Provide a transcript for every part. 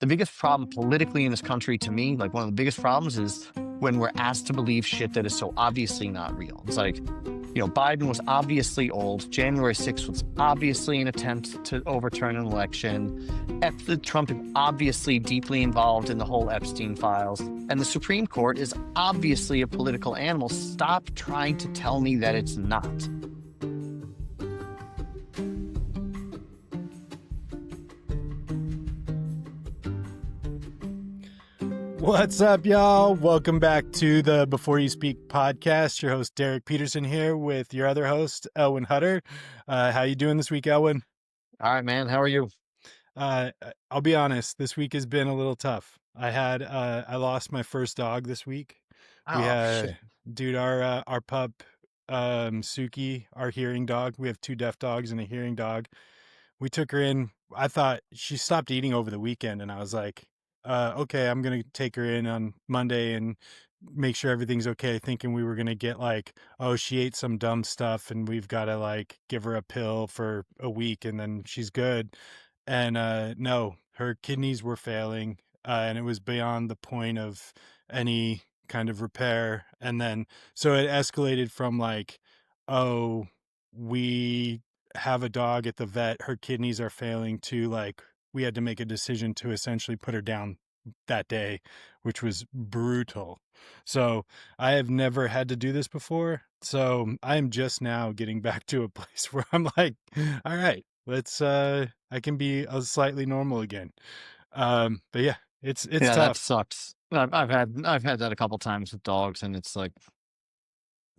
the biggest problem politically in this country to me, like one of the biggest problems is when we're asked to believe shit that is so obviously not real. It's like, Biden was obviously old. January 6th was obviously an attempt to overturn an election. Trump is obviously deeply involved in the whole Epstein files. And the Supreme Court is obviously a political animal. Stop trying to tell me that it's not. What's up, y'all? Welcome back to the Before You Speak podcast. Your host, Derek Peterson, here with your other host, Elwin Hutter. How you doing this week, Elwin? All right, man. How are you? I'll be honest. This week has been a little tough. I lost my first dog this week. Shit. Dude, our pup, Suki, our hearing dog. We have two deaf dogs and a hearing dog. We took her in. I thought she stopped eating over the weekend, and I was like, okay, I'm going to take her in on Monday and make sure everything's okay, thinking we were going to get like, oh, she ate some dumb stuff and we've got to like give her a pill for a week and then she's good. And no, her kidneys were failing, and it was beyond the point of any kind of repair. And then so it escalated from like, oh, we have a dog at the vet, her kidneys are failing, to like we had to make a decision to essentially put her down that day, which was brutal. So I have never had to do this before. So I am just now getting back to a place where I'm like, all right, let's I can be a slightly normal again. But yeah, it's Yeah, tough. that sucks. I've had that a couple times with dogs, and it's like,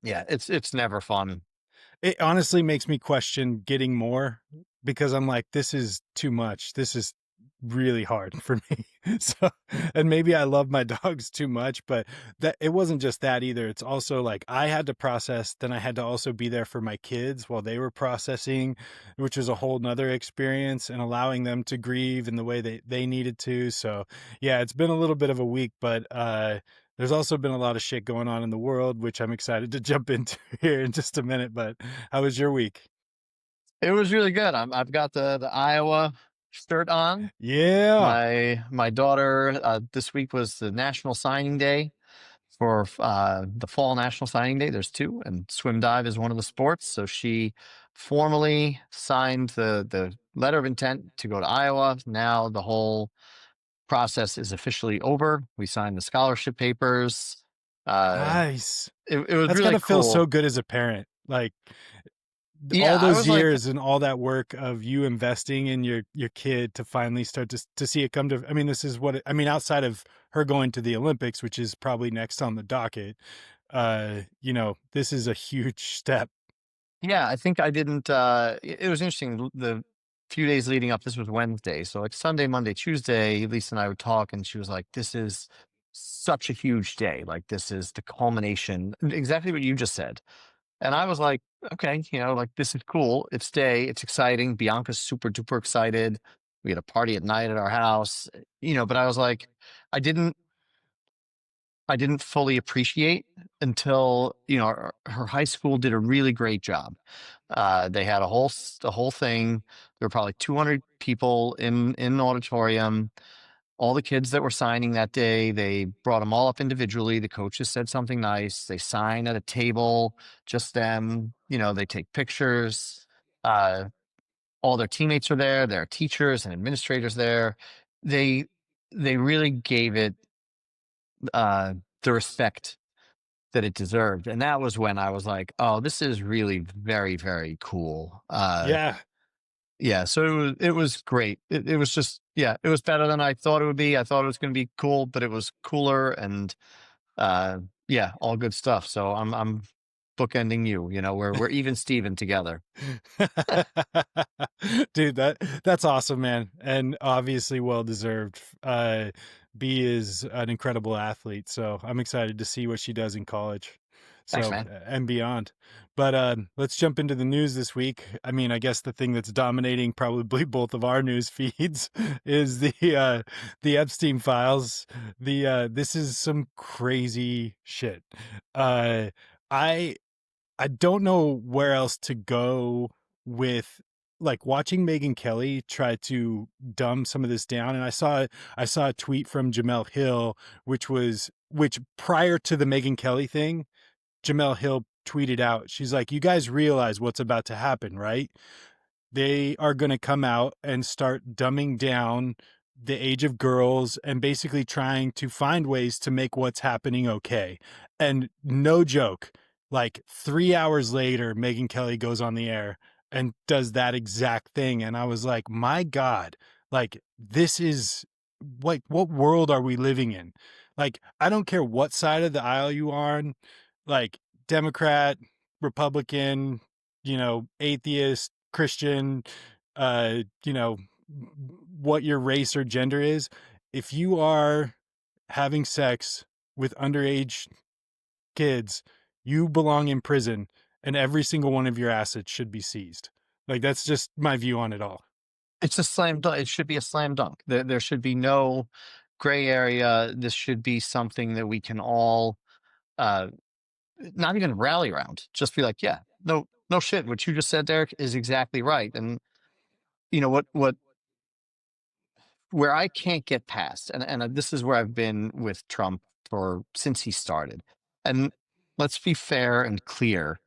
yeah, it's never fun. It honestly makes me question getting more, because I'm like, this is too much. This is really hard for me. So, and maybe I love my dogs too much, but that it wasn't just that either. It's also like I had to process, then I had to also be there for my kids while they were processing, which was a whole nother experience, and allowing them to grieve in the way they needed to. So yeah, it's been a little bit of a week, but there's also been a lot of shit going on in the world, which I'm excited to jump into here in just a minute. But how was your week? It was really good. I've got the Iowa shirt on. Yeah. My daughter, this week was the National Signing Day for the Fall National Signing Day. There's two, and swim dive is one of the sports. So she formally signed the letter of intent to go to Iowa. Now the whole process is officially over. We signed the scholarship papers. Nice. It was That's really gotta feel so cool. good as a parent. Like Yeah, all I those was like, years and all that work of you investing in your kid to finally start to see it come to, I mean, this is what I mean, outside of her going to the Olympics, which is probably next on the docket, this is a huge step. yeah, I think I didn't. It was interesting. The few days leading up, this was Wednesday. So, like Sunday, Monday, Tuesday, Lisa and I would talk, and she was like, this is such a huge day. Like, this is the culmination, exactly what you just said. And I was like, okay, like this is cool. It's day, it's exciting. Bianca's super duper excited. We had a party at night at our house, but I was like, I didn't I didn't fully appreciate until her high school did a really great job. They had the whole thing. There were probably 200 people in an auditorium. All the kids that were signing that day, they brought them all up individually. The coaches said something nice. They sign at a table, just them. They take pictures. Uh, all their teammates are there. Their teachers and administrators there. They they really gave it the respect that it deserved. And that was when I was like, oh, this is really very, very cool. Yeah. Yeah. So it was great. It was just, yeah, it was better than I thought it would be. I thought it was going to be cool, but it was cooler, and yeah, all good stuff. So I'm bookending you, we're even Steven together. Dude, that's awesome, man. And obviously well deserved. B is an incredible athlete, so I'm excited to see what she does in college. Thanks, So man. and beyond. But let's jump into the news this week. I mean, I guess the thing that's dominating probably both of our news feeds is the Epstein files. This is some crazy shit. I I don't know where else to go with like watching Megyn Kelly try to dumb some of this down, and I saw a tweet from Jamel Hill, which prior to the Megyn Kelly thing, Jamel Hill tweeted out, she's like, "You guys realize what's about to happen, right? They are going to come out and start dumbing down the age of girls and basically trying to find ways to make what's happening okay." And no joke, like 3 hours later, Megyn Kelly goes on the air and does that exact thing. And I was like, my God, like, this is like, what world are we living in? Like, I don't care what side of the aisle you are on, like, Democrat, Republican, atheist, Christian, you know, what your race or gender is. If you are having sex with underage kids, you belong in prison, and every single one of your assets should be seized. Like, that's just my view on it all. It's a slam dunk. It should be a slam dunk. There should be no gray area. This should be something that we can all uh, not even rally around. Just be like, yeah, no, no shit. What you just said, Derek, is exactly right. And you know what where I can't get past, and this is where I've been with Trump for since he started. And let's be fair and clear.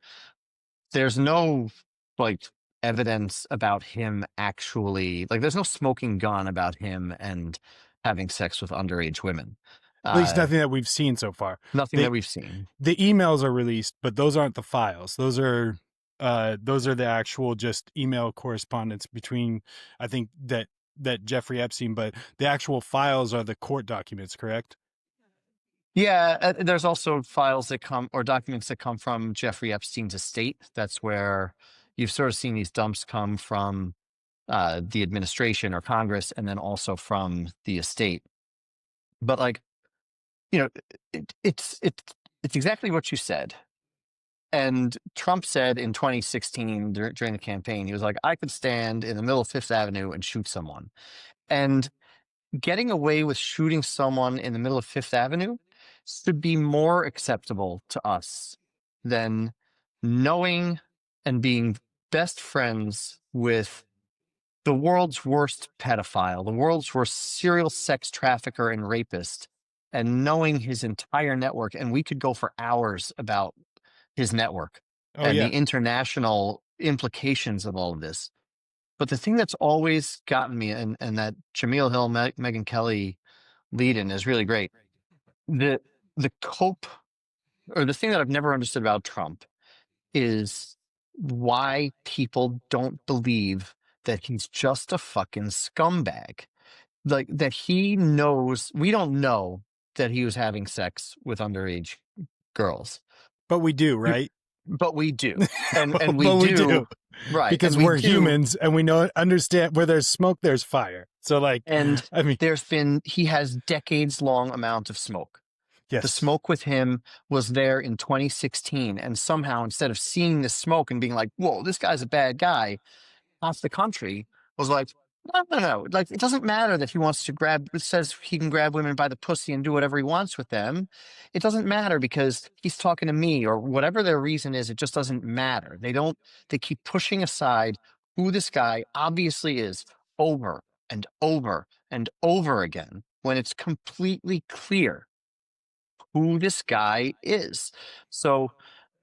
There's no like evidence about him actually there's no smoking gun about him and having sex with underage women. At least Uh nothing that we've seen so far. Nothing that The we've seen. the emails are released, but those aren't the files. Those are the actual just email correspondence between, I think, that Jeffrey Epstein, but the actual files are the court documents, correct? Yeah, there's also files that come or documents that come from Jeffrey Epstein's estate. That's where you've sort of seen these dumps come from the administration or Congress, and then also from the estate. But you know, it's exactly what you said. And Trump said in 2016 during the campaign, he was like, I could stand in the middle of Fifth Avenue and shoot someone. And getting away with shooting someone in the middle of Fifth Avenue should be more acceptable to us than knowing and being best friends with the world's worst pedophile, the world's worst serial sex trafficker and rapist, and knowing his entire network. And we could go for hours about his network Oh and yeah. the international implications of all of this. But the thing that's always gotten me, and that Jameel Hill, Megyn Kelly lead in is really great. The the cope or the thing that I've never understood about Trump is why people don't believe that he's just a fucking scumbag. Like that he knows we don't know that he was having sex with underage girls. But we do, You- right? But we do. And we But we do, do, right. And because we we're do. humans and we know understand where there's smoke, there's fire. So, like, And I mean, he has decades long amount of smoke. The yes. smoke with him was there in 2016. And somehow, instead of seeing this smoke and being like, whoa, this guy's a bad guy, half the country was like, no, no, no. Like, it doesn't matter that he wants to it says he can grab women by the pussy and do whatever he wants with them. It doesn't matter because he's talking to me or whatever their reason is. It just doesn't matter. They keep pushing aside who this guy obviously is over and over and over again when it's completely clear who this guy is. So,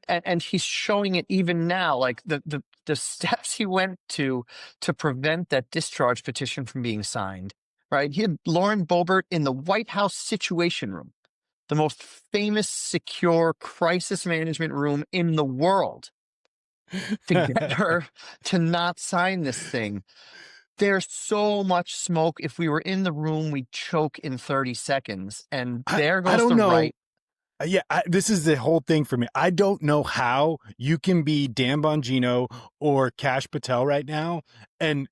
and he's showing it even now, like the steps he went to prevent that discharge petition from being signed. Right, he had Lauren Boebert in the White House Situation Room, the most famous secure crisis management room in the world, to get her to not sign this thing. There's so much smoke. If we were in the room, we'd choke in 30 seconds. And there I goes don't the know. right. Yeah, this is the whole thing for me. I don't know how you can be Dan Bongino or Cash Patel right now and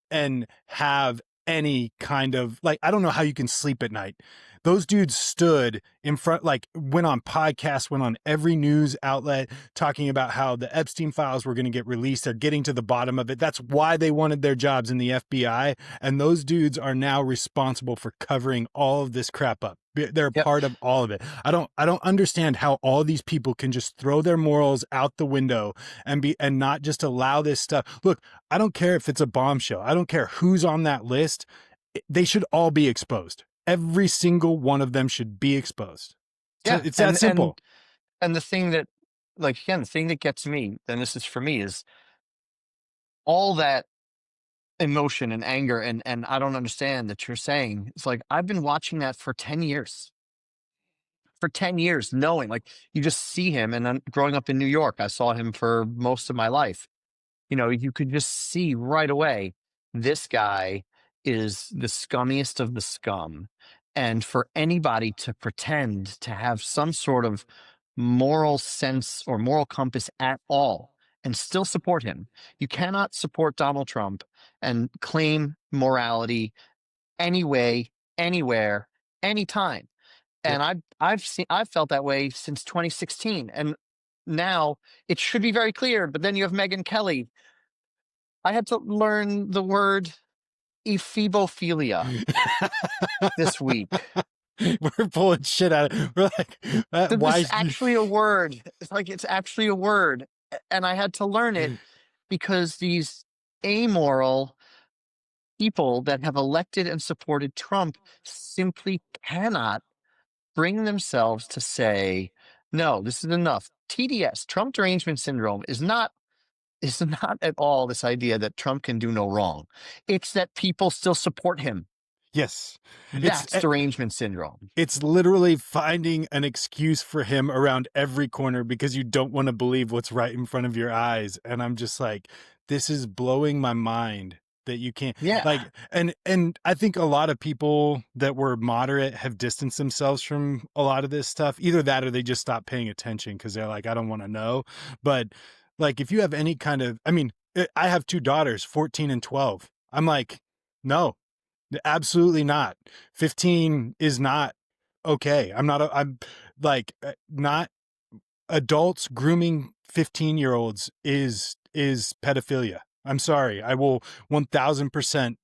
have any kind of, like, I don't know how you can sleep at night. those dudes stood in front, like went on podcasts, went on every news outlet talking about how the Epstein files were going to get released. They're getting to the bottom of it. That's why they wanted their jobs in the FBI. And those dudes are now responsible for covering all of this crap up. They're a Yep. part of all of it. I don't understand how all these people can just throw their morals out the window and not just allow this stuff. Look, I don't care if it's a bombshell. I don't care who's on that list. They should all be exposed. Every single one of them should be exposed. So Yeah. it's that And simple. the thing that, like, again, the thing that gets me, and this is for me, is all that emotion and anger and I don't understand that you're saying. It's like I've been watching that for 10 years. For 10 years, knowing, like, you just see him, and then growing up in New York, I saw him for most of my life. You could just see right away, this guy is the scummiest of the scum. And for anybody to pretend to have some sort of moral sense or moral compass at all and still support him, you cannot support Donald Trump and claim morality anyway, anywhere, anytime. Yep. And I've felt that way since 2016. And now it should be very clear, but then you have Megyn Kelly. I had to learn the word ephebophilia this week. We're pulling shit out of. We're like, This why? is actually a word. It's like it's actually a word. And I had to learn it because these amoral people that have elected and supported Trump simply cannot bring themselves to say, no, this is enough. TDS, Trump derangement syndrome, is not at all this idea that Trump can do no wrong. It's that people still support him. Yes, it's That's derangement syndrome. it's literally finding an excuse for him around every corner because you don't want to believe what's right in front of your eyes. And I'm just like, this is blowing my mind that you can't, Yeah. like, and I think a lot of people that were moderate have distanced themselves from a lot of this stuff. Either that or they just stop paying attention because they're like, I don't want to know. But like, if you have any kind of, I mean, I have two daughters, 14 and 12. I'm like, no, absolutely not. 15 is not okay. I'm like, not adults grooming 15-year-olds is pedophilia. I'm sorry. I will 1000%,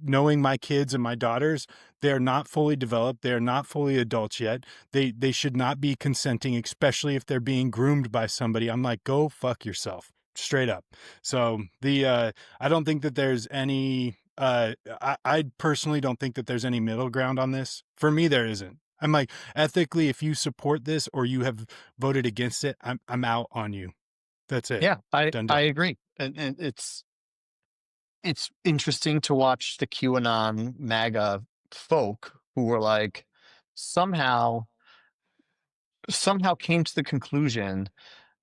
knowing my kids and my daughters, they're not fully developed. They're not fully adults yet. They should not be consenting, especially if they're being groomed by somebody. I'm like, go fuck yourself. Straight up. So I don't think that there's any I personally don't think that there's any middle ground on this. For me, there isn't. I'm like, ethically, if you support this or you have voted against it, I'm out on you. That's it. Yeah, I, Done I deal. agree. And it's interesting to watch the QAnon MAGA folk who were like, somehow, somehow came to the conclusion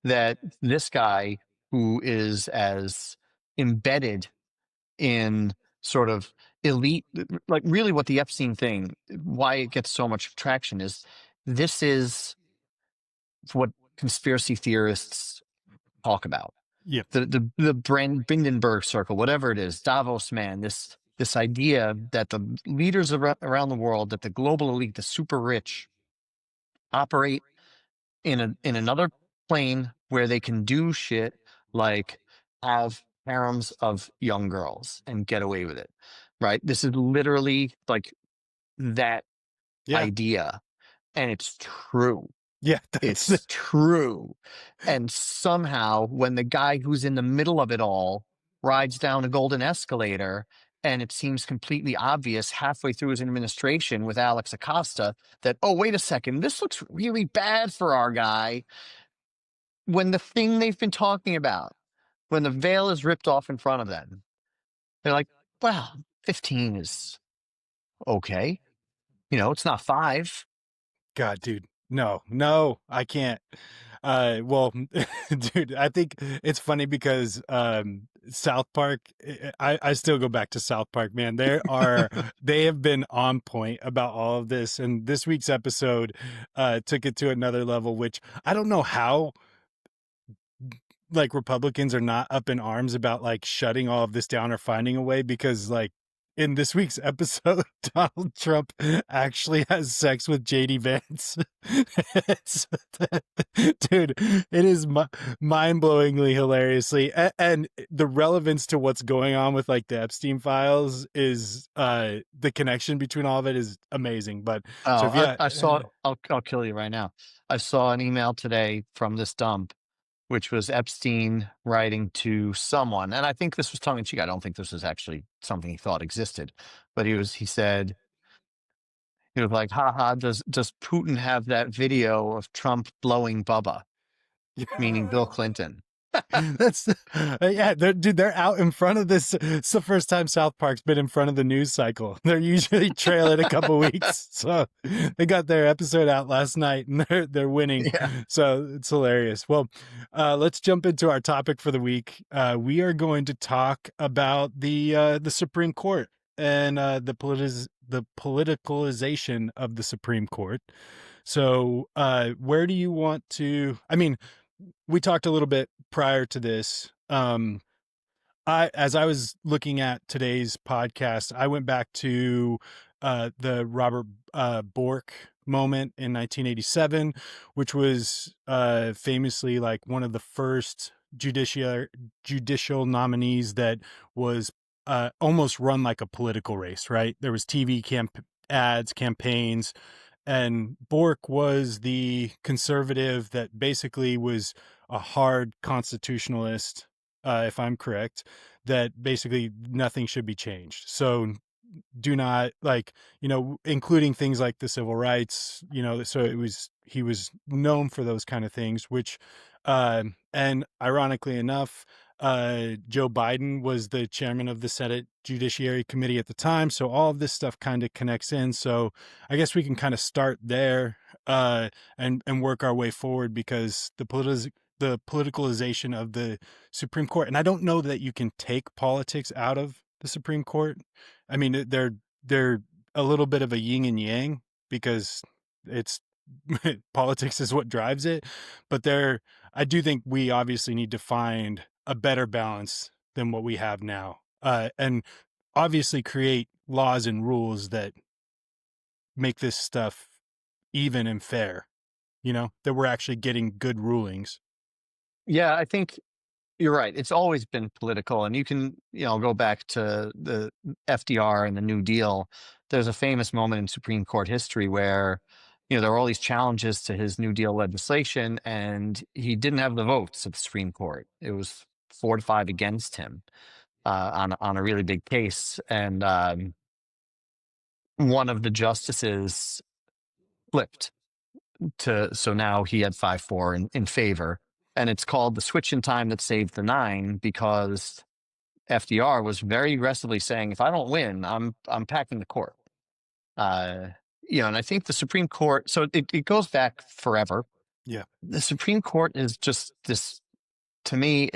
that this guy who is as embedded in sort of elite, like really what the Epstein thing, why it gets so much traction is this is what conspiracy theorists talk about. Yep. The Brandenburg Circle, whatever it is, Davos man, this idea that the leaders around the world, that the global elite, the super rich, operate in another plane where they can do shit like have harems of young girls and get away with it. Right? This is literally like that Yeah. idea, and it's true. Yeah. That's the, It's true. And somehow, when the guy who's in the middle of it all rides down a golden escalator, and it seems completely obvious halfway through his administration with Alex Acosta that, oh, wait a second, this looks really bad for our guy. When the thing they've been talking about, when the veil is ripped off in front of them, they're like, well, 15 is okay. It's not 5. God, dude. No, I can't. Well, dude, I think it's funny because South Park. I still go back to South Park, man. They have been on point about all of this, and this week's episode took it to another level. Which I don't know how, like, Republicans are not up in arms about like shutting all of this down or finding a way, because like in this week's episode, Donald Trump actually has sex with JD Vance. It's, dude, it is mind-blowingly hilariously, and the relevance to what's going on with like the Epstein files is the connection between all of it is amazing. But so Oh, if yeah, I saw. I'll kill you right now. I saw an email today from this dump, which was Epstein writing to someone, and I think this was tongue in cheek. I don't think this was actually something he thought existed, but he said he was like, "Haha, does Putin have that video of Trump blowing Bubba?" Meaning Bill Clinton. That's yeah, dude. They're out in front of this. It's the first time South Park's been in front of the news cycle. They're usually trailing a couple weeks, so they got their episode out last night, and they're winning. Yeah. So it's hilarious. Well, let's jump into our topic for the week. We are going to talk about the Supreme Court and the politicalization of the Supreme Court. So, where do you want to? I mean, we talked a little bit prior to this. As I was looking at today's podcast, I went back to the Robert Bork moment in 1987, which was famously like one of the first judicial nominees that was almost run like a political race. Right? There was TV ads, campaigns, and Bork was the conservative that basically was a hard constitutionalist, if I'm correct, that basically nothing should be changed. So do not like, including things like the civil rights, so he was known for those kind of things, which, and ironically enough, Joe Biden was the chairman of the Senate Judiciary Committee at the time. So all of this stuff kind of connects in. So I guess we can kind of start there, and work our way forward because the politicalization of the Supreme Court. And I don't know that you can take politics out of the Supreme Court. I mean, they're a little bit of a yin and yang because it's politics is what drives it. But I do think we obviously need to find a better balance than what we have now, and obviously create laws and rules that make this stuff even and fair. That we're actually getting good rulings. Yeah, I think you're right. It's always been political, and you can, go back to the FDR and the New Deal. There's a famous moment in Supreme Court history where, there were all these challenges to his New Deal legislation, and he didn't have the votes at the Supreme Court. It was 4 to 5 against him on a really big case, and one of the justices flipped so now he had 5-4 in favor, and it's called the switch in time that saved the nine because FDR was very aggressively saying, if I don't win, I'm packing the court. And I think the Supreme Court, so it goes back forever. Yeah. The Supreme Court is just this, to me,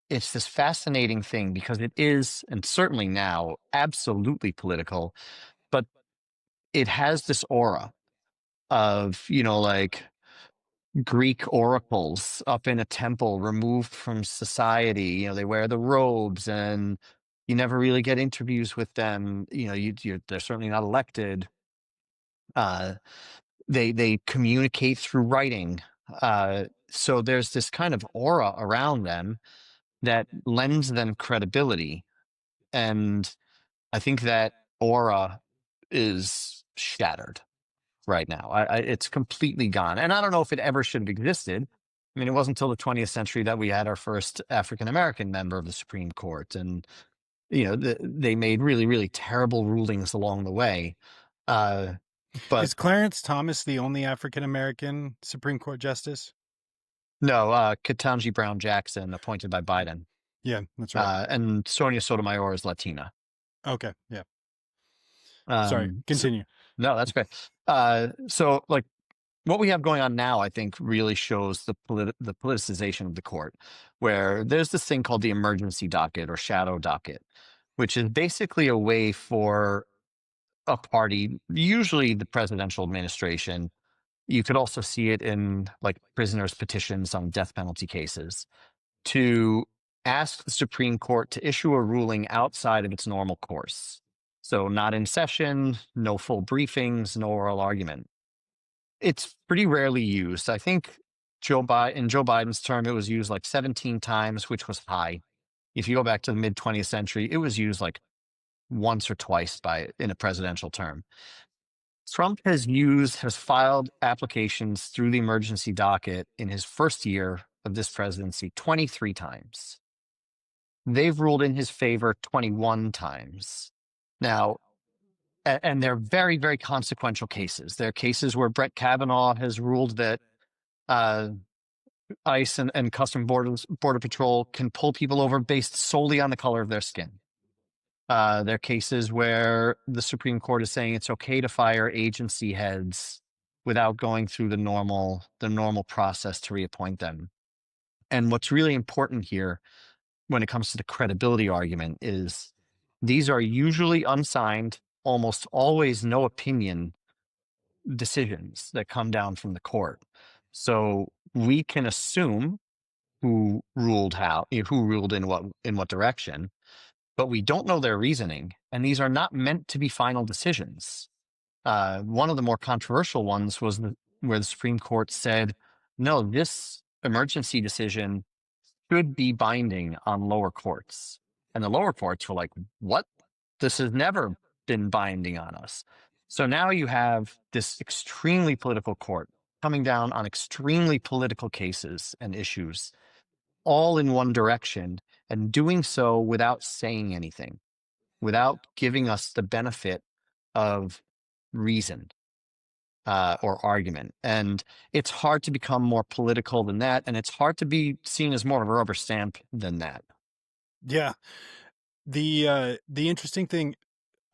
it's this fascinating thing because it is, and certainly now, absolutely political, but it has this aura of, like Greek oracles up in a temple removed from society. They wear the robes and you never really get interviews with them. They're certainly not elected. They communicate through writing. So there's this kind of aura around them that lends them credibility. And I think that aura is shattered right now. It's completely gone. And I don't know if it ever should have existed. I mean, it wasn't until the 20th century that we had our first African American member of the Supreme Court. And, they made really, really terrible rulings along the way. But Is Clarence Thomas the only African American Supreme Court justice? no, Ketanji Brown Jackson, appointed by Biden. Yeah, that's right. And Sonia Sotomayor is Latina. Okay, yeah. Sorry, continue. No, that's great. So, like, what we have going on now, I think, really shows the politicization of the court, where there's this thing called the emergency docket or shadow docket, which is basically a way for a party, usually the presidential administration. You could also see it in like prisoners' petitions on death penalty cases, to ask the Supreme Court to issue a ruling outside of its normal course. So, not in session, no full briefings, no oral argument. It's pretty rarely used. I think in Joe Biden's term, it was used like 17 times, which was high. If you go back to the mid 20th century, it was used like once or twice in a presidential term. Trump has filed applications through the emergency docket in his first year of this presidency 23 times. They've ruled in his favor 21 times. Now, and they're very, very consequential cases. They're cases where Brett Kavanaugh has ruled that uh, ICE and Border Patrol can pull people over based solely on the color of their skin. There are cases where the Supreme Court is saying it's okay to fire agency heads without going through the normal process to reappoint them. And what's really important here when it comes to the credibility argument is these are usually unsigned, almost always no opinion decisions that come down from the court. So we can assume who ruled in what direction, but we don't know their reasoning, and these are not meant to be final decisions. One of the more controversial ones was where the Supreme Court said, no, this emergency decision should be binding on lower courts. And the lower courts were like, what? This has never been binding on us. So now you have this extremely political court coming down on extremely political cases and issues, all in one direction, and doing so without saying anything, without giving us the benefit of reason or argument. And it's hard to become more political than that. And it's hard to be seen as more of a rubber stamp than that. Yeah. The interesting thing,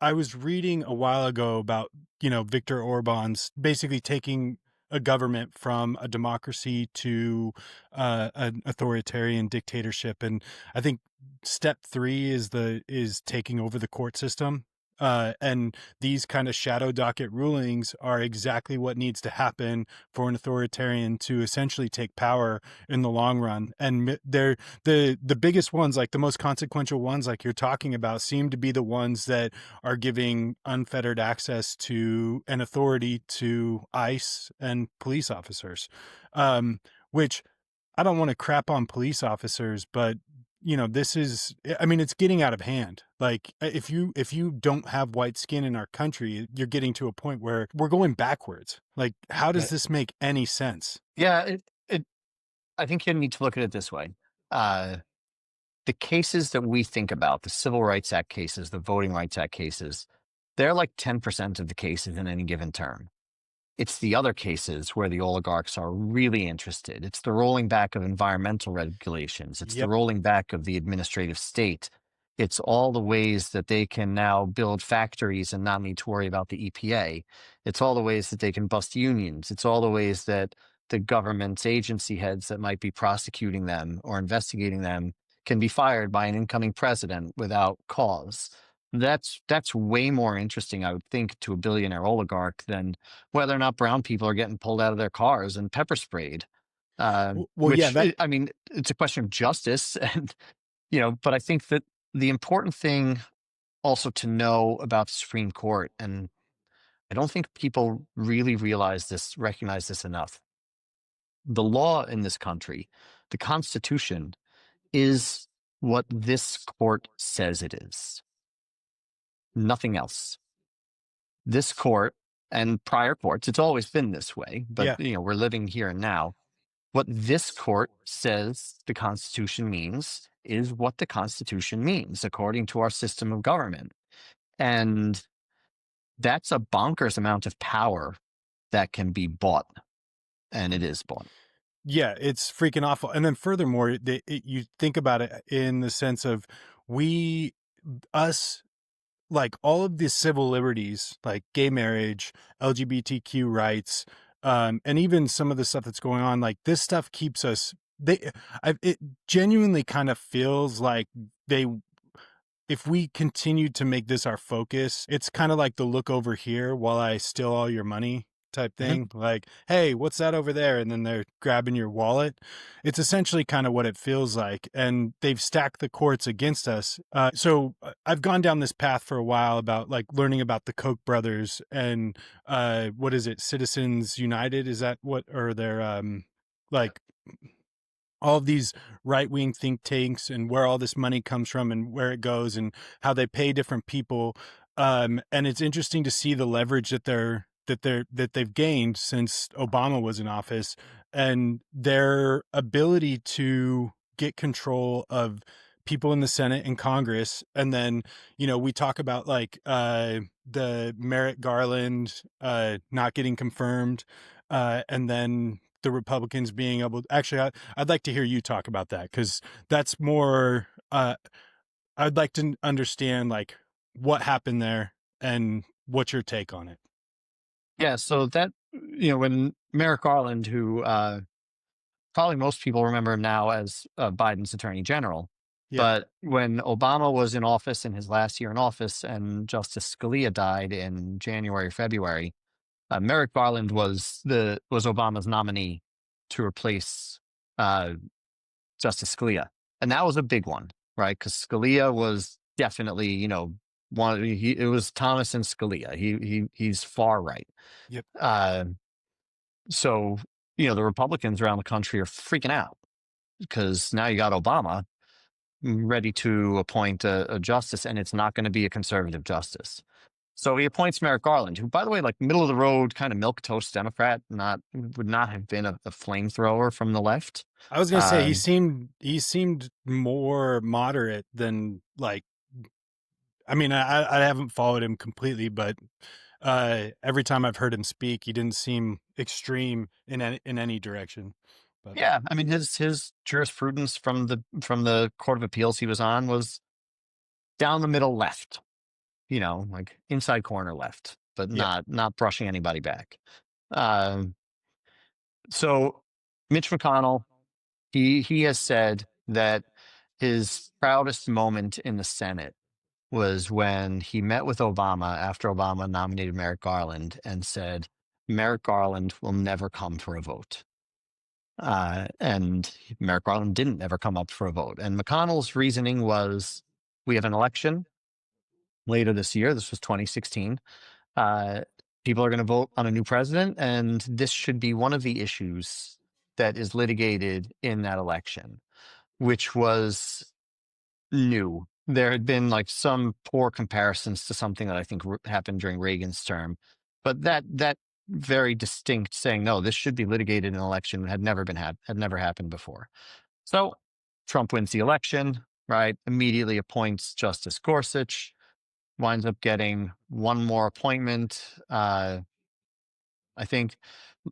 I was reading a while ago about, Viktor Orban's basically taking a government from a democracy to an authoritarian dictatorship, and I think step 3 is taking over the court system. And these kind of shadow docket rulings are exactly what needs to happen for an authoritarian to essentially take power in the long run. And they're the biggest ones, like the most consequential ones, like you're talking about, seem to be the ones that are giving unfettered access to and authority to ICE and police officers, which I don't want to crap on police officers, but this is, I mean, it's getting out of hand. Like if you don't have white skin in our country, you're getting to a point where we're going backwards. Like, how does this make any sense? Yeah, I think you need to look at it this way. The cases that we think about, the Civil Rights Act cases, the Voting Rights Act cases, they're like 10% of the cases in any given term. It's the other cases where the oligarchs are really interested. It's the rolling back of environmental regulations. It's the Yep. rolling back of the administrative state. It's all the ways that they can now build factories and not need to worry about the EPA. It's all the ways that they can bust unions. It's all the ways that the government's agency heads that might be prosecuting them or investigating them can be fired by an incoming president without cause. That's way more interesting, I would think, to a billionaire oligarch than whether or not brown people are getting pulled out of their cars and pepper sprayed. Well, yeah, I mean, it's a question of justice, and but I think that the important thing also to know about the Supreme Court, and I don't think people really recognize this enough. The law in this country, the Constitution, is what this court says it is. Nothing else. This court and prior courts, it's always been this way, but yeah. we're living here and now. What this court says the Constitution means is what the Constitution means according to our system of government. And that's a bonkers amount of power that can be bought, and it is bought. Yeah, it's freaking awful. And then furthermore, you think about it in the sense of we, us, like all of these civil liberties, like gay marriage, LGBTQ rights, and even some of the stuff that's going on, like this stuff keeps us. It genuinely kind of feels like if we continue to make this our focus, it's kind of like the look over here while I steal all your money type Mhm. thing. Like, hey, what's that over there? And then they're grabbing your wallet. It's essentially kind of what it feels like. And they've stacked the courts against us. I've gone down this path for a while about like learning about the Koch brothers and what is it, Citizens United? Is that what, or their like all of these right-wing think tanks and where all this money comes from and where it goes and how they pay different people. And it's interesting to see the leverage that they've gained since Obama was in office, and their ability to get control of people in the Senate and Congress. And then, we talk about like the Merrick Garland not getting confirmed, and then the Republicans being able actually I'd like to hear you talk about that, because that's more I'd like to understand like what happened there and what's your take on it. Yeah, so that when Merrick Garland, who probably most people remember him now as Biden's attorney general, Yeah. but when Obama was in office in his last year in office, and Justice Scalia died in January, February, Merrick Garland was Obama's nominee to replace uh, Justice Scalia, and that was a big one, right? Because Scalia was definitely, one. It was Thomas and Scalia. He's far right. Yep. Uh, so the Republicans around the country are freaking out because now you got Obama ready to appoint a justice, and it's not going to be a conservative justice. So he appoints Merrick Garland, who, by the way, like middle of the road, kind of milk toast Democrat, not would not have been a flamethrower from the left. I was gonna say Uh, he seemed more moderate than like, I mean, I haven't followed him completely, but every time I've heard him speak, he didn't seem extreme in any direction. But yeah, I mean his jurisprudence from the Court of Appeals he was on was down the middle left, like inside corner left, but yeah, not brushing anybody back. Um, so Mitch McConnell, he has said that his proudest moment in the Senate was when he met with Obama after Obama nominated Merrick Garland and said, Merrick Garland will never come for a vote. And Merrick Garland didn't ever come up for a vote. And McConnell's reasoning was, we have an election later this year. This was 2016. Uh, People are going to vote on a new president, and this should be one of the issues that is litigated in that election, which was new. There had been like some poor comparisons to something that I think happened during Reagan's term, but that very distinct saying no, this should be litigated in an election had never happened before. So Trump wins the election, right? Immediately appoints Justice Gorsuch, winds up getting one more appointment. I think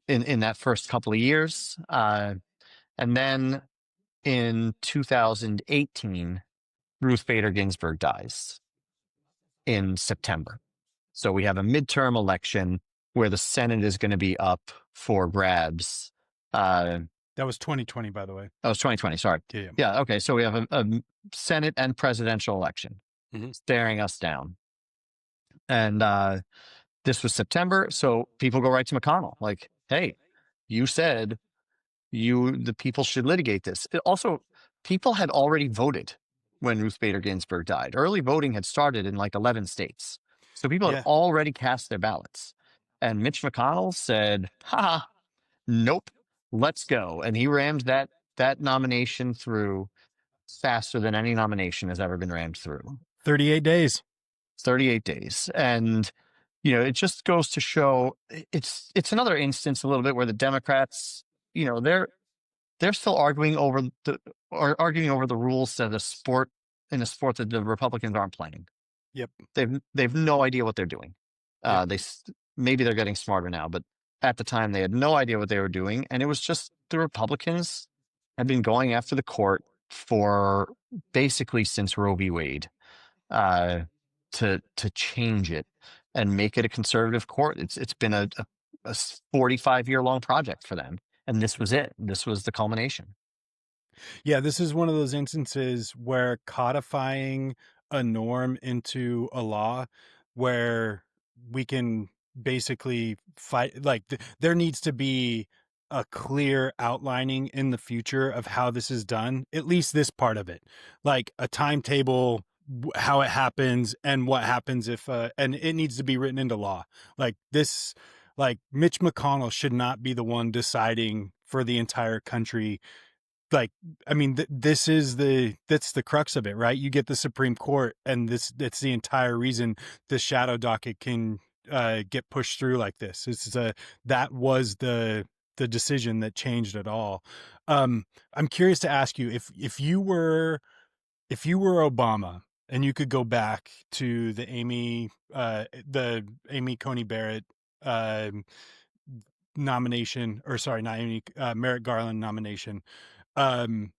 in that first couple of years, and then in 2018, Ruth Bader Ginsburg dies in September. So we have a midterm election where the Senate is going to be up for grabs. that was 2020, by the way. Oh, it's 2020. Sorry. Yeah, yeah. Yeah. Okay. So we have a Senate and presidential election Mhm. staring us down. And this was September. So people go right to McConnell like, hey, you said the people should litigate this. Also, people had already voted when Ruth Bader Ginsburg died. Early voting had started in like 11 states. So people had Yeah. already cast their ballots. And Mitch McConnell said, ha, nope, let's go. And he rammed that nomination through faster than any nomination has ever been rammed through. 38 days. 38 days. And it just goes to show it's another instance a little bit where the Democrats, they're still arguing over the rules that in a sport that the Republicans aren't playing. Yep. They've no idea what they're doing. Yep. Maybe they're getting smarter now, but at the time they had no idea what they were doing, and it was just the Republicans had been going after the court for basically since Roe v. Wade, uh, to change it and make it a conservative court. It's been a 45-year long project for them, and this was it. This was the culmination. Yeah, this is one of those instances where codifying a norm into a law where we can basically fight, like there needs to be a clear outlining in the future of how this is done, at least this part of it, like a timetable, how it happens and what happens if and it needs to be written into law. Like this, like Mitch McConnell should not be the one deciding for the entire country. Like, I mean, that's the crux of it, right? You get the Supreme Court, and that's the entire reason the shadow docket can get pushed through like this. It's that was the decision that changed it all. I'm curious to ask you, if you were Obama and you could go back to the Amy Coney Barrett uh, nomination, or sorry, not Amy, Merrick Garland nomination. Um,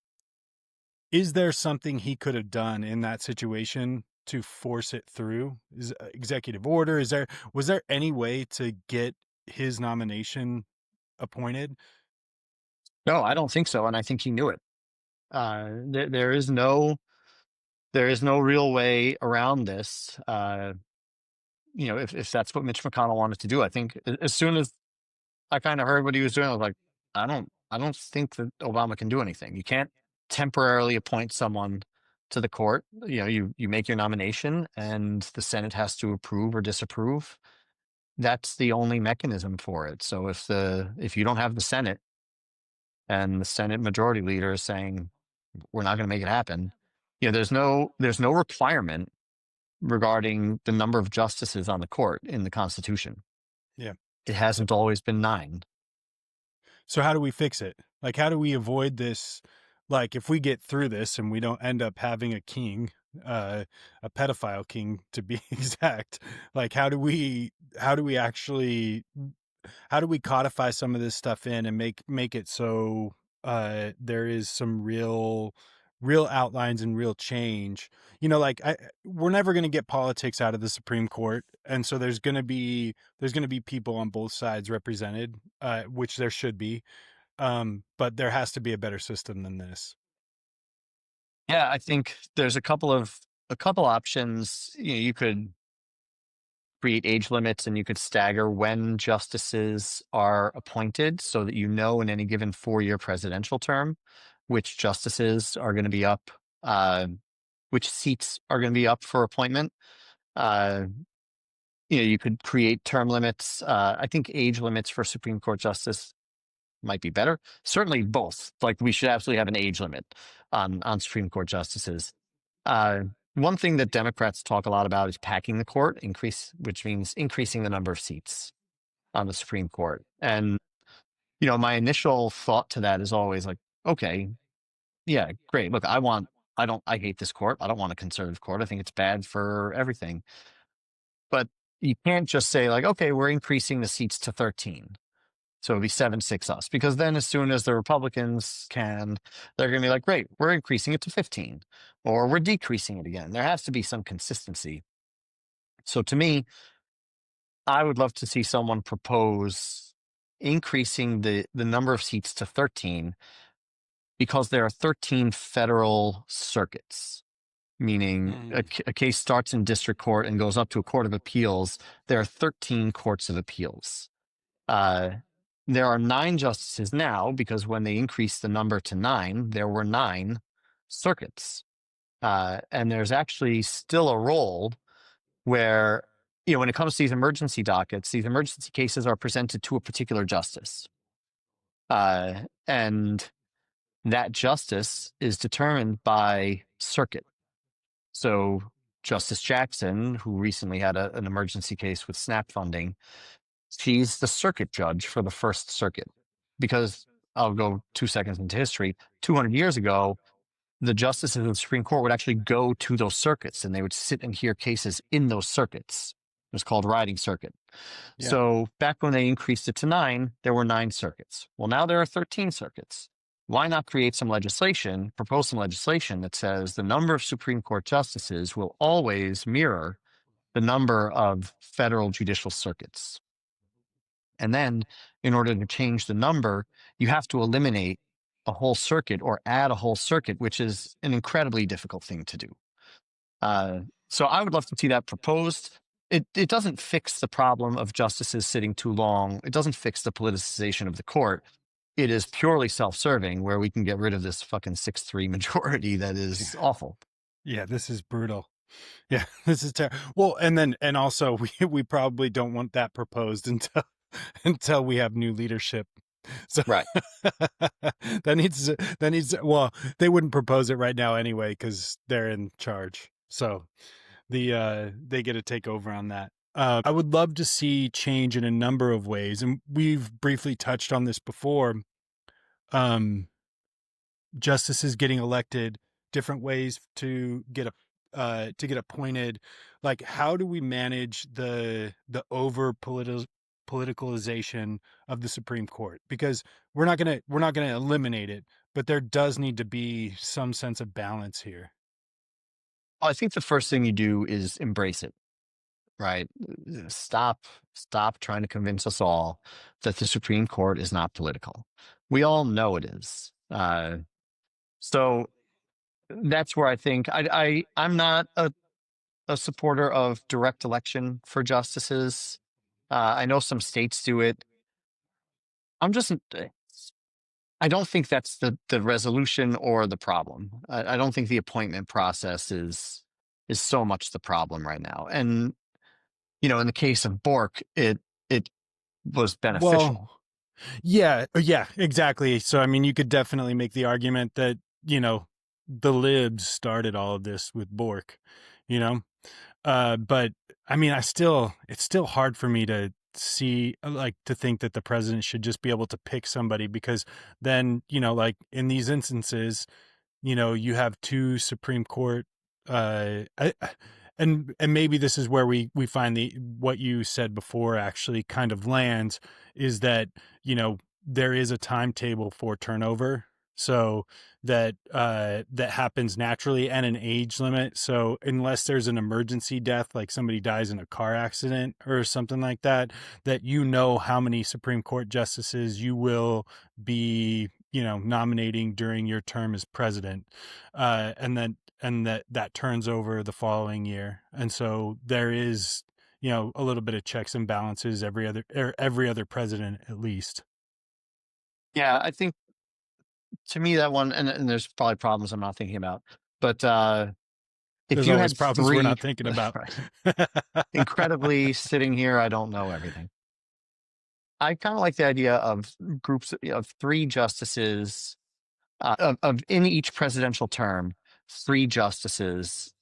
is there something he could have done in that situation to force it through? Is executive order? Was there any way to get his nomination appointed? No, I don't think so, and I think he knew it. There is no real way around this. If that's what Mitch McConnell wanted to do, I think as soon as I kind of heard what he was doing, I was like, I don't think that Obama can do anything. You can't temporarily appoint someone to the court. You make your nomination, and the Senate has to approve or disapprove. That's the only mechanism for it. So if you don't have the Senate and the Senate majority leader is saying we're not going to make it happen, there's no requirement regarding the number of justices on the court in the Constitution. Yeah. It So hasn't always been nine. so how do we fix it? Like, how do we avoid this? Like, if we get through this and we don't end up having a king, a pedophile king to be exact, like how do we actually how do we codify some of this stuff in and make it so there is some real outlines and real change? Like we're never going to get politics out of the Supreme Court, and so there's going to be people on both sides represented, which there should be, but there has to be a better system than this. Yeah, I think there's a couple options. You could create age limits and you could stagger when justices are appointed so that in any given 4-year presidential term which justices are going to be up, uh, which seats are going to be up for appointment. Uh, you could create term limits. I think age limits for Supreme Court justice might be better. Certainly both. Like we should absolutely have an age limit on Supreme Court justices. Uh, One thing that Democrats talk a lot about is packing the court, which means increasing the number of seats on the Supreme Court. And my initial thought to that is always like, okay, yeah, great. Look, I hate this court. I don't want a conservative court. I think it's bad for everything. But you can't just say like, okay, we're increasing the seats to 13. So it'll be 7-6 us, because then as soon as the Republicans they're going to be like, great, we're increasing it to 15, or we're decreasing it again. There has to be some consistency. So to me, I would love to see someone propose increasing the number of seats to 13, because there are 13 federal circuits, meaning Mm. a case starts in district court and goes up to a court of appeals. There are 13 courts of appeals. Uh, there are 9 justices now, because when they increased the number to 9, there were 9 circuits. And there's actually still a role where, when it comes to these emergency dockets, these emergency cases are presented to a particular justice. And that justice is determined by circuit. So Justice Jackson, who recently had an emergency case with SNAP funding, she's the circuit judge for the First Circuit. Because I'll go 2 seconds into history. 200 years ago, the justices of the Supreme Court would actually go to those circuits and they would sit and hear cases in those circuits. It was called riding circuit. Yeah. So back when they increased it to 9, there were 9 circuits. Well, now there are 13 circuits. Why not propose some legislation that says the number of Supreme Court justices will always mirror the number of federal judicial circuits? And then in order to change the number, you have to eliminate a whole circuit or add a whole circuit, which is an incredibly difficult thing to do. So I would love to see that proposed. it doesn't fix the problem of justices sitting too long. It doesn't fix the politicization of the court. It is purely self-serving, where we can get rid of this fucking 6-3 majority that is awful. Yeah, this is brutal. Yeah, this is terrible. Well, and also we probably don't want that proposed until until we have new leadership. So Right. well, they wouldn't propose it right now anyway because they're in charge. So they get to take over on that. I would love to see change in a number of ways, and we've briefly touched on this before. Um, Justices getting elected, different ways to get appointed. Like, how do we manage the politicalization of the Supreme Court? Because we're not gonna eliminate it, but there does need to be some sense of balance here. I think the first thing you do is embrace it, right? Stop trying to convince us all that the Supreme Court is not political. We all know it is. So that's where I think I'm not a supporter of direct election for justices. I know some states do it. I'm just I don't think that's the resolution or the problem. I don't think the appointment process is so much the problem right now. And in the case of Bork, it was Well, beneficial. yeah, yeah, exactly. So, I mean, you could definitely make the argument that, the libs started all of this with Bork, you know? But I mean, it's still hard for me to see, like, to think that the president should just be able to pick somebody because then, like in these instances, you have two Supreme Court, and maybe this is where we find the what you said before actually kind of lands is that there is a timetable for turnover, so that happens naturally, and an age limit. So unless there's an emergency death, like somebody dies in a car accident or something like that, that how many Supreme Court justices you will be nominating during your term as president, and that turns over the following year, and so there is a little bit of checks and balances every other president at least. Yeah, I think to me that one, and there's probably problems I'm not thinking about, but if There's you always had problems we're three, not thinking about. right, incredibly sitting here, I don't know everything. I kind of like the idea of groups of three justices, of in each presidential term, three justices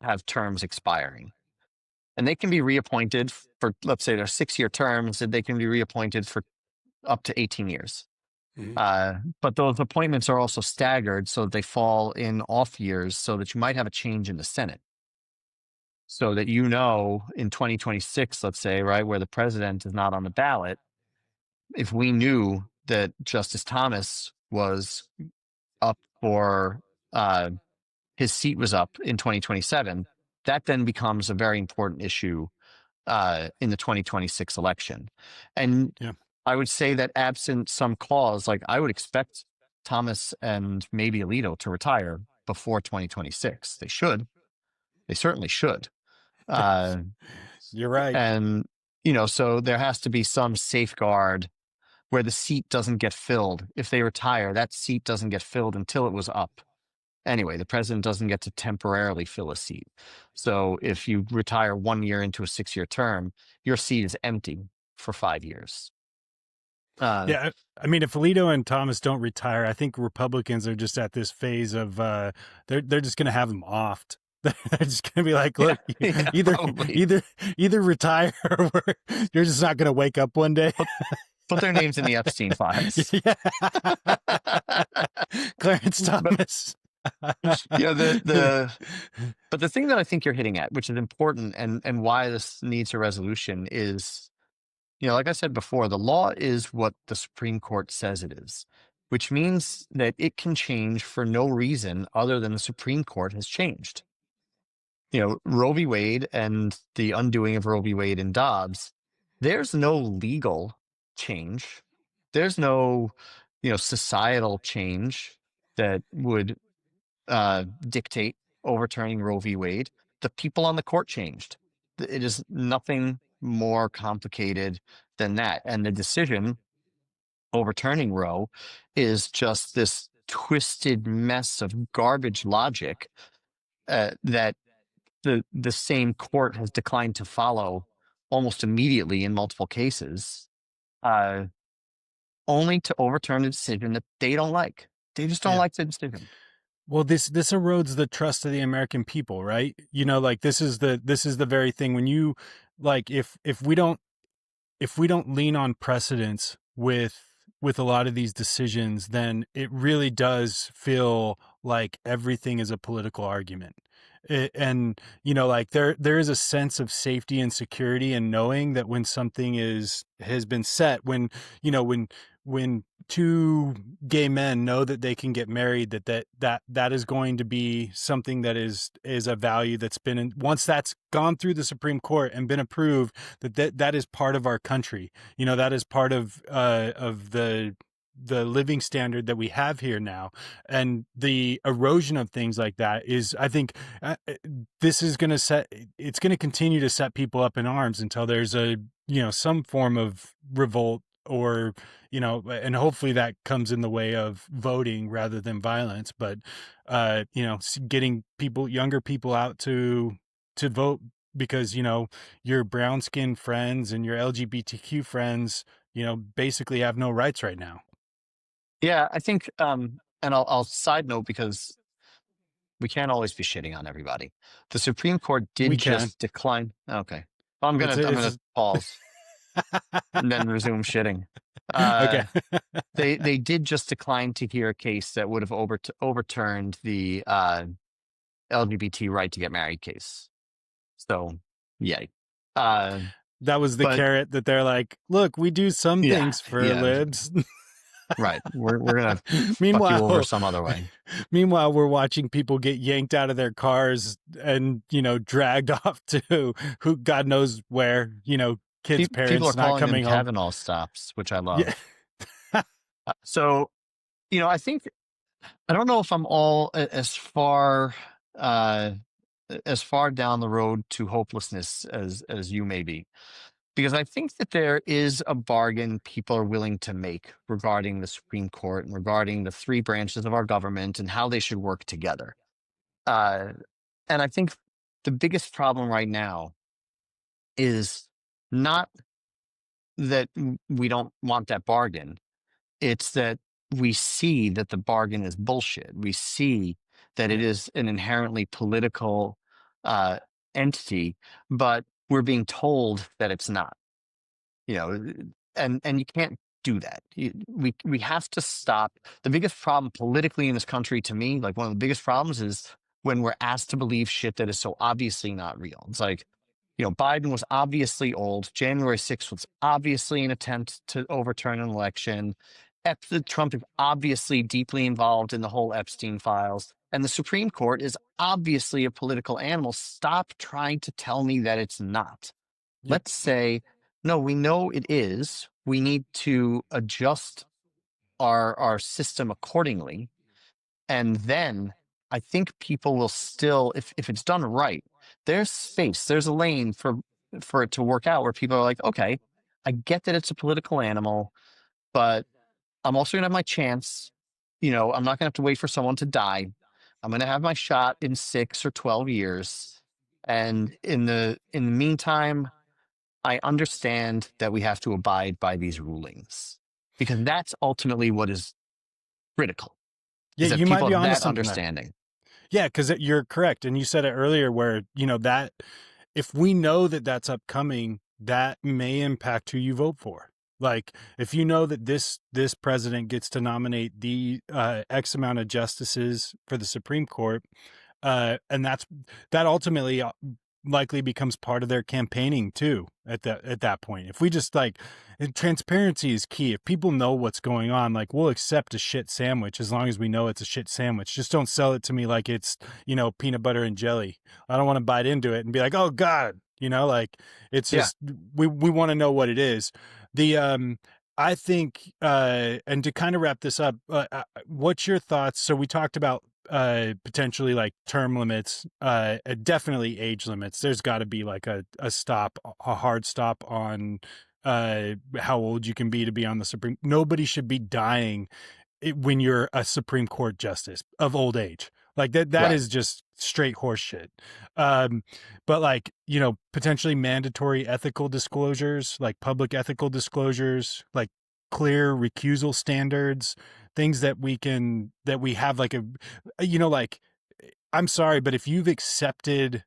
have terms expiring, and they can be reappointed for, let's say, their 6-year terms, and they can be reappointed for up to 18 years. Mhm. But those appointments are also staggered so that they fall in off years, so that you might have a change in the Senate. So that in 2026, let's say, right, where the president is not on the ballot, if we knew that Justice Thomas was up for his seat was up in 2027, that then becomes a very important issue in the 2026 election. And Yeah. I would say that absent some clause, like I would expect Thomas and maybe Alito to retire before 2026. They should. They certainly should. Uh, You're right. and, so there has to be some safeguard where the seat doesn't get filled. If they retire, that seat doesn't get filled until it was up. Anyway, the president doesn't get to temporarily fill a seat. So if you retire 1 year into a 6-year term, your seat is empty for 5 years. Uh, Yeah, I mean, if Alito and Thomas don't retire, I think Republicans are just at this phase of they're just going to have them offed. They're just going to be like, yeah, look, yeah, either probably. either either retire or you're just not going to wake up one day. Put their names in the Epstein files. Yeah. Clarence But Thomas. the but the thing that I think you're hitting at, which is important, and why this needs a resolution, is like I said before, the law is what the Supreme Court says it is, which means that it can change for no reason other than the Supreme Court has changed. Roe v. Wade and the undoing of Roe v. Wade and Dobbs, there's no legal change. There's no, societal change that would dictate overturning Roe v. Wade. The people on the court changed. It is nothing more complicated than that. And the decision overturning Roe is just this twisted mess of garbage logic that the same court has declined to follow almost immediately in multiple cases, uh, only to overturn a decision that they don't like. They just don't Yeah. like the decision. Well, this erodes the trust of the American people, right? You know, like this is the very thing when you like if we don't lean on precedents with a lot of these decisions, then it really does feel like everything is a political argument. And you know, like there is a sense of safety and security in knowing that when something is has been set, when you know when two gay men know that they can get married, that is going to be something that is a value that's been once that's gone through the Supreme Court and been approved, that is part of our country. You know, that is part of the living standard that we have here now. And the erosion of things like that is, I think, this is going to it's going to continue to set people up in arms until there's a, you know, some form of revolt, or you know, and hopefully that comes in the way of voting rather than violence. But you know, getting younger people out to vote, because you know your brown skinned friends and your LGBTQ friends, you know, basically have no rights right now. Yeah, I think, and I'll side note because we can't always be shitting on everybody. The Supreme Court We did can. just decline. Okay, well, It's I'm it's gonna just pause and then resume shitting. okay. Uh, they did just decline to hear a case that would have overturned the LGBT right to get married case. So, yay. Uh, That was the but carrot that they're like, look, we do some yeah, things for yeah, libs. right. We're gonna fuck you over meanwhile, some other way. meanwhile, we're watching people get yanked out of their cars and, you know, dragged off to who God knows where, you know, kids' People are parents not calling them coming home. Kavanaugh stops, which I Yeah. love. So, I think I don't know if I'm all uh, as far down the road to hopelessness as you may be, because I think that there is a bargain people are willing to make regarding the Supreme Court and regarding the three branches of our government and how they should work together. Uh, and I think the biggest problem right now is not that we don't want that bargain. It's that we see that the bargain is bullshit. We see that it Yeah. is an inherently political uh, entity, but we're being told that it's not. You know, and you can't do that. We have to stop. The biggest problem politically in this country, to me, like one of the biggest problems, is when we're asked to believe shit that is so obviously not real. It's like, Biden was obviously old. January 6th was obviously an attempt to overturn an election. Trump is obviously deeply involved in the whole Epstein files. And the Supreme Court is obviously a political animal. Stop trying to tell me that it's not. Yep. Let's say, no, we know it is. We need to adjust our system accordingly. And then I think people will still, if it's done right, there's space, there's a lane for it to work out where people are like, okay, I get that it's a political animal, but I'm also gonna have my chance. I'm not gonna have to wait for someone to die. I'm gonna have my shot in 6 or 12 years. And in the meantime, I understand that we have to abide by these rulings because that's ultimately what is critical, Yeah, is that you might people be have onto that something there. understanding. Yeah, because you're correct, and you said it earlier, where you know that if we know that that's upcoming, that may impact who you vote for. Like if you know that this president gets to nominate the X amount of justices for the Supreme Court, and that ultimately likely becomes part of their campaigning too at that point. If we just like, and transparency is key. If people know what's going on, like we'll accept a shit sandwich as long as we know it's a shit sandwich. Just don't sell it to me like it's, you know, peanut butter and jelly. I don't want to bite into it and be like, oh God, you know, like it's Yeah. just we want to know what it is. The I think and to kind of wrap this up, what's your thoughts? So we talked about potentially like term limits, definitely age limits. There's got to be like a stop, a hard stop on how old you can be to be on the Supreme. Nobody should be dying when you're a Supreme Court justice of old age. Like that Right. is just straight horse shit. But like, potentially mandatory ethical disclosures, like public ethical disclosures, like clear recusal standards, things that we have like like, I'm sorry, but if you've accepted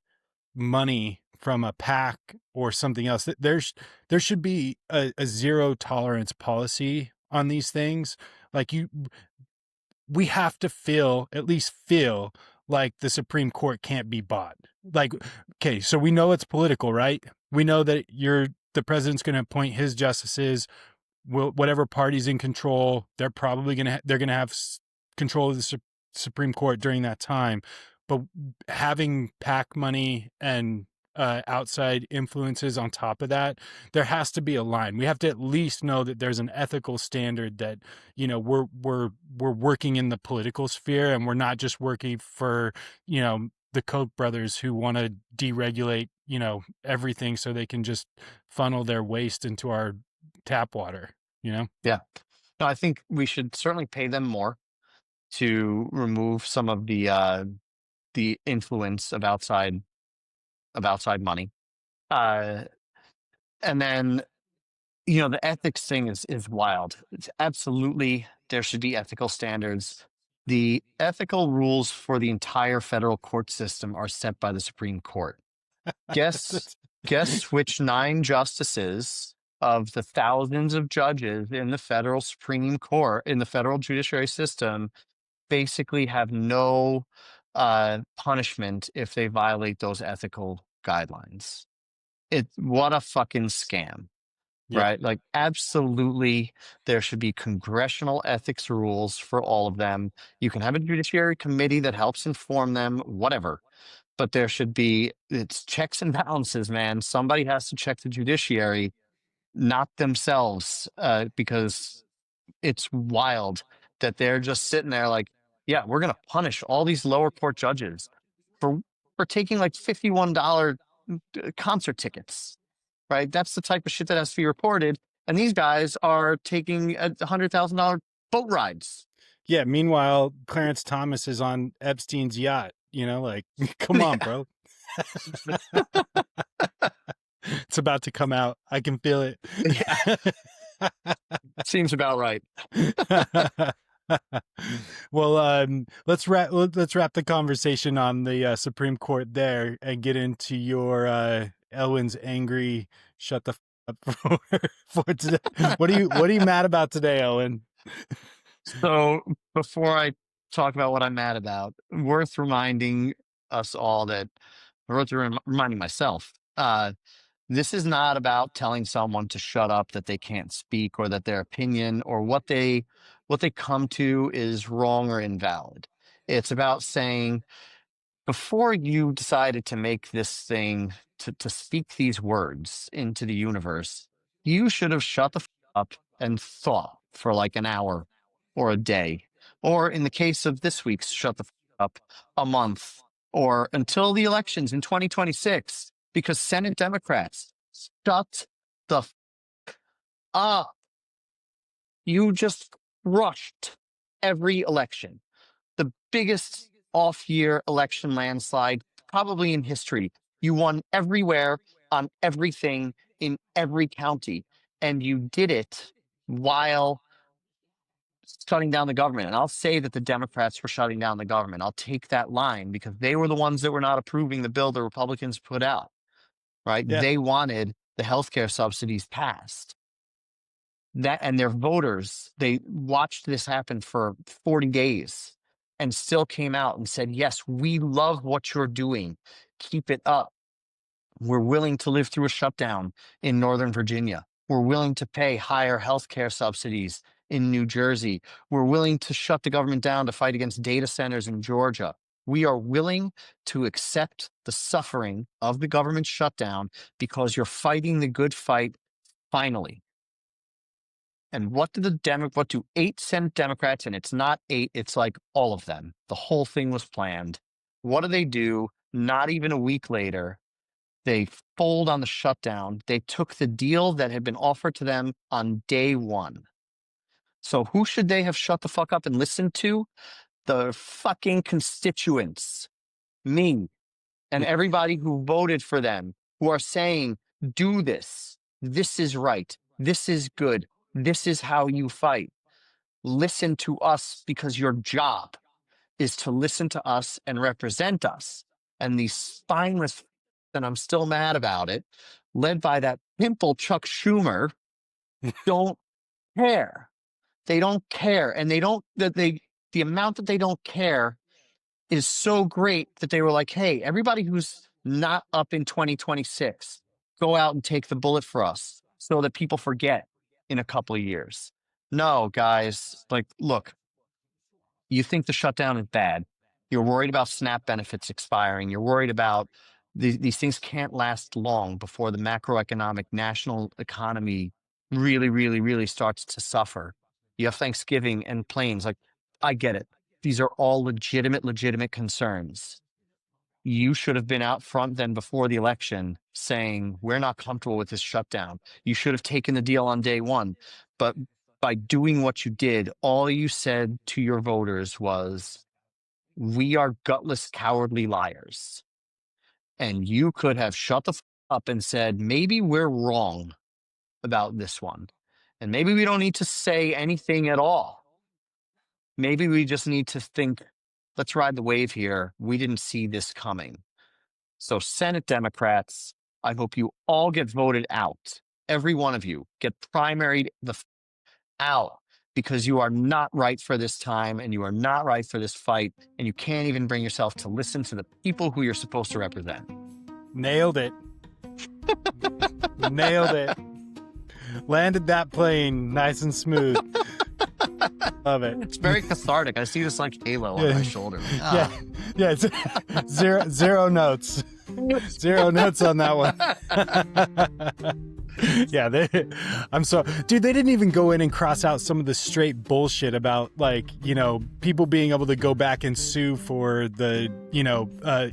money from a PAC or something else, there should be a zero tolerance policy on these things. Like we have to at least feel like the Supreme Court can't be bought. Like, okay, so we know it's political, right? We know that the president's going to appoint his justices. Whatever party's in control, they're gonna have control of the Supreme Court during that time. But having PAC money and outside influences on top of that, there has to be a line. We have to at least know that there's an ethical standard that we're working in the political sphere, and we're not just working for the Koch brothers who want to deregulate everything so they can just funnel their waste into our tap water. Yeah. No, I think we should certainly pay them more to remove some of the influence of outside money. Uh, and then the ethics thing is wild. It's absolutely, there should be ethical standards. The ethical rules for the entire federal court system are set by the Supreme Court. Guess guess which nine justices of the thousands of judges in the federal Supreme Court, in the federal judiciary system, basically have no punishment if they violate those ethical guidelines. What a fucking scam, Yeah. right? Like, absolutely, there should be congressional ethics rules for all of them. You can have a judiciary committee that helps inform them, whatever. But there should be, it's checks and balances, man. Somebody has to check the judiciary, not themselves, because it's wild that they're just sitting there like, yeah, we're going to punish all these lower court judges for taking like $51 concert tickets, right? That's the type of shit that has to be reported. And these guys are taking $100,000 boat rides. Yeah. Meanwhile, Clarence Thomas is on Epstein's yacht. Like, come on, Yeah, bro. It's about to come out. I can feel it. yeah, seems about right. Well, let's wrap the conversation on the Supreme Court there and get into your Elwin's angry shut the up for today. What are you mad about today, Elwin? So before I talk about what I'm mad about, worth reminding us all that, worth reminding myself, this is not about telling someone to shut up, that they can't speak, or that their opinion or what they come to is wrong or invalid. It's about saying, before you decided to make this thing, to speak these words into the universe, you should have shut the up and thought for like an hour or a day, or in the case of this week's shut the up, a month, or until the elections in 2026, because Senate Democrats, shut the up. You just crushed every election, the biggest off-year election landslide probably in history. You won everywhere, on everything, in every county, and you did it while shutting down the government. And I'll say that the Democrats were shutting down the government. I'll take that line because they were the ones that were not approving the bill the Republicans put out, right? Yeah, They wanted the healthcare subsidies passed. That, and their voters, they watched this happen for 40 days and still came out and said, yes, we love what you're doing. Keep it up. We're willing to live through a shutdown in Northern Virginia. We're willing to pay higher healthcare subsidies in New Jersey. We're willing to shut the government down to fight against data centers in Georgia. We are willing to accept the suffering of the government shutdown because you're fighting the good fight finally. And what do 8 Senate Democrats, and it's not 8, it's like all of them. The whole thing was planned. What do? Not even a week later, they fold on the shutdown. They took the deal that had been offered to them on day one. So who should they have shut the fuck up and listened to? The fucking constituents, me, and everybody who voted for them, who are saying, do this. This is right. This is good. This is how you fight. Listen to us, because your job is to listen to us and represent us. And these spineless, and I'm still mad about it, led by that pimple Chuck Schumer, don't care. They don't care. And the amount that they don't care is so great that they were like, hey, everybody who's not up in 2026, go out and take the bullet for us so that people forget in a couple of years. No, guys, like, look, you think the shutdown is bad. You're worried about SNAP benefits expiring. You're worried about these things can't last long before the macroeconomic national economy really, really, really starts to suffer. You have Thanksgiving and planes. Like, I get it. These are all legitimate concerns. You should have been out front then before the election saying, we're not comfortable with this shutdown. You should have taken the deal on day one. But by doing what you did, all you said to your voters was, we are gutless, cowardly liars. And you could have shut the up and said, maybe we're wrong about this one. And maybe we don't need to say anything at all. Maybe we just need to think, let's ride the wave here. We didn't see this coming. So Senate Democrats, I hope you all get voted out. Every one of you get primaried out, because you are not right for this time and you are not right for this fight. And you can't even bring yourself to listen to the people who you're supposed to represent. Nailed it. Nailed it. Landed that plane nice and smooth. Love it. It's very cathartic. I see this like halo on my shoulder. Like, Yeah, it's zero notes. Zero notes on that one. Yeah, dude, they didn't even go in and cross out some of the straight bullshit about, like, people being able to go back and sue for the,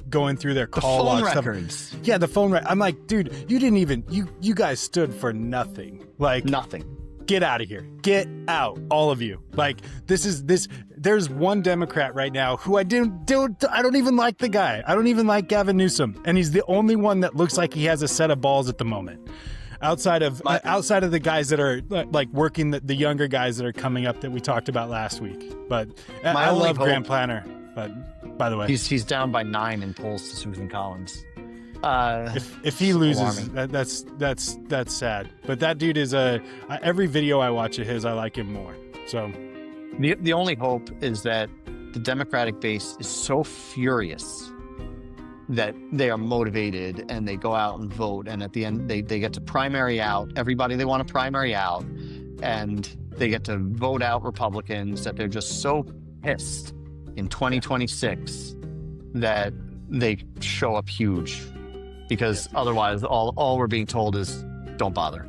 going through their call phone logs. records. Yeah, the phone records. I'm like, dude, you didn't even, you guys stood for nothing. Like, Nothing. Get out of here. Get out, all of you. Like, there's one Democrat right now who I don't even like the guy. I don't even like Gavin Newsom. And he's the only one that looks like he has a set of balls at the moment. Outside of the guys that are like working, the younger guys that are coming up that we talked about last week. But I love Graham Planner. But by the way, he's down by 9 in polls to Susan Collins. If he loses, that's sad. But that dude is every video I watch of his, I like him more. So the only hope is that the Democratic base is so furious that they are motivated and they go out and vote, and at the end they get to primary out everybody they want to primary out, and they get to vote out Republicans, that they're just so pissed in 2026 that they show up huge, because otherwise all we're being told is don't bother.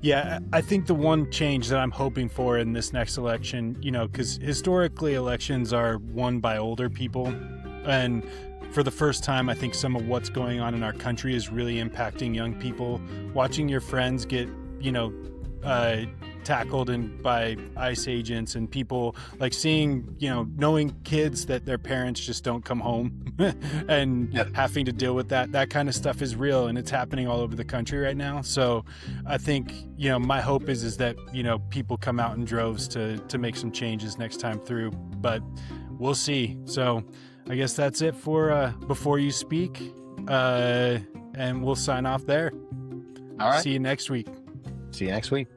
Yeah, I think the one change that I'm hoping for in this next election, because historically elections are won by older people, and for the first time, I think some of what's going on in our country is really impacting young people. Watching your friends get, tackled by ICE agents, and people like seeing, knowing kids that their parents just don't come home and having to deal with that kind of stuff is real, and it's happening all over the country right now. So I think, my hope is that, people come out in droves to make some changes next time through, but we'll see. So I guess that's it for Before You Speak, and we'll sign off there. All right. See you next week. See you next week.